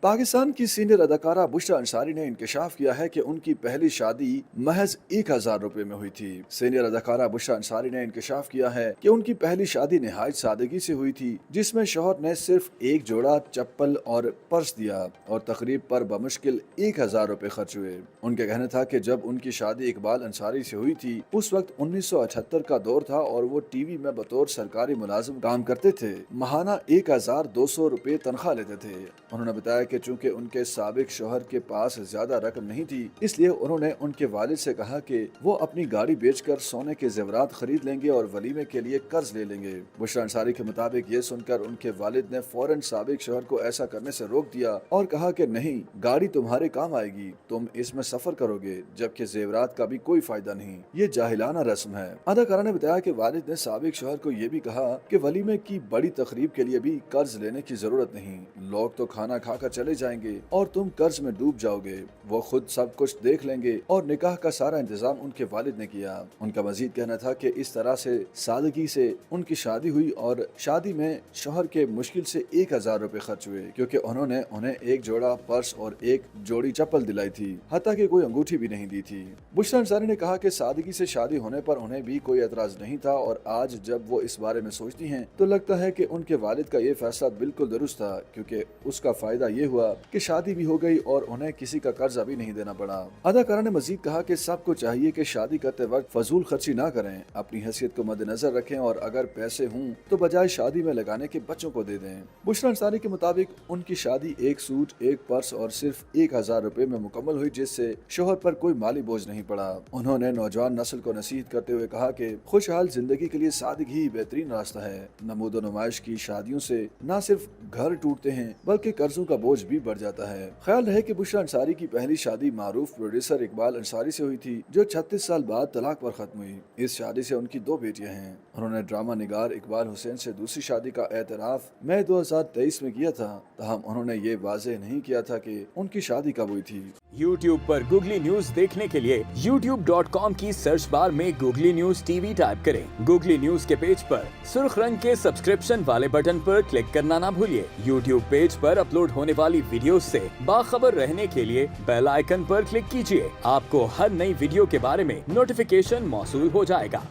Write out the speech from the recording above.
पाकिस्तान की सीनियर अदाकारा बुशरा अंसारी ने इंकशाफ किया है कि उनकी पहली शादी महज 1000 रुपए में हुई थी। सीनियर अदाकारा बुशरा अंसारी ने इंकशाफ किया है कि उनकी पहली शादी निहायत सादगी से हुई थी, जिसमें शौहर ने सिर्फ एक जोड़ा चप्पल और पर्स दिया और तकरीब पर बमुश्किल 1000 रुपए खर्च हुए। उनका कहना था कि जब उनकी शादी इकबाल अंसारी से हुई थी, उस वक्त 1978 का दौर था और वो टीवी में बतौर सरकारी मुलाजिम काम करते थे। माहाना 1200 रुपए तनख्वाह लेते थे। उन्होंने बताया कि चूंकि उनके साबिक शौहर के पास ज्यादा रकम नहीं थी, इसलिए उन्होंने उनके वालिद से कहा कि वो अपनी गाड़ी बेचकर सोने के जेवरात खरीद लेंगे और वलीमे के लिए कर्ज ले लेंगे। बुशरा अंसारी के मुताबिक ये सुनकर उनके वालिद ने फौरन साबिक शौहर को ऐसा करने से रोक दिया और कहा कि नहीं, गाड़ी तुम्हारे काम आएगी, तुम इसमें सफर करोगे, जबकि जेवरात का भी कोई फायदा नहीं। ये जाहिलाना रस्म है। अदाकारा ने बताया कि वालिद ने साबिक शौहर को ये भी कहा कि वलीमे की बड़ी तकरीब के लिए भी कर्ज लेने की जरूरत नहीं, लोग तो खाना खाकर चले जाएंगे और तुम कर्ज में डूब जाओगे। वो खुद सब कुछ देख लेंगे और निकाह का सारा इंतजाम उनके वालिद ने किया। उनका मजीद कहना था कि इस तरह से सादगी से उनकी शादी हुई और शादी में शौहर के मुश्किल से 1000 रुपए खर्च हुए, क्योंकि उन्होंने उन्हें एक जोड़ा पर्स और एक जोड़ी चप्पल दिलाई थी, हत्ता कि कोई अंगूठी भी नहीं दी थी। बुशरा अंसारी ने कहा कि सादगी से शादी होने पर उन्हें भी कोई एतराज नहीं था और आज जब वो इस बारे में सोचती हैं तो लगता है कि उनके वालिद का ये फैसला बिल्कुल दुरुस्त था, क्योंकि उसका फायदा ये हुआ कि शादी भी हो गई और उन्हें किसी का कर्ज भी नहीं देना पड़ा। अदाकारा ने मजीद कहा कि सबको चाहिए कि शादी करते वक्त फजूल खर्ची ना करें, अपनी हैसियत को मद्देनजर रखें और अगर पैसे हों तो बजाय शादी में लगाने के बच्चों को दे दें। बुशरा अंसारी के मुताबिक उनकी शादी एक सूट, एक पर्स और सिर्फ 1000 रुपए में मुकम्मल हुई, जिससे शोहर पर कोई माली बोझ नहीं पड़ा। उन्होंने नौजवान नस्ल को नसीहत करते हुए कहा कि खुशहाल जिंदगी के लिए सादगी ही बेहतरीन रास्ता है। नमूदो नुमाइश की शादियों से न सिर्फ घर टूटते हैं बल्कि कर्जों का बोझ भी बढ़ जाता है। ख्याल रहे कि बुशरा अंसारी की पहली शादी मारूफ प्रोड्यूसर इकबाल अंसारी से हुई थी, जो 36 साल बाद तलाक पर खत्म हुई। इस शादी से उनकी 2 बेटियां हैं। उन्होंने ड्रामा निगार इकबाल हुसैन से दूसरी शादी का एतराफ मई 2023 में किया था, तहम उन्होंने ये वाज़ेह नहीं किया था कि उनकी शादी कब हुई थी। YouTube पर गूगली न्यूज देखने के लिए youtube.com की सर्च बार में गूगली न्यूज टीवी टाइप करें। गूगली न्यूज के पेज पर सुर्ख रंग के सब्सक्रिप्शन वाले बटन पर क्लिक करना ना भूलिए। YouTube पेज पर अपलोड होने वाली वीडियोस से बाखबर रहने के लिए बेल आइकन पर क्लिक कीजिए। आपको हर नई वीडियो के बारे में नोटिफिकेशन मौसूल हो जाएगा।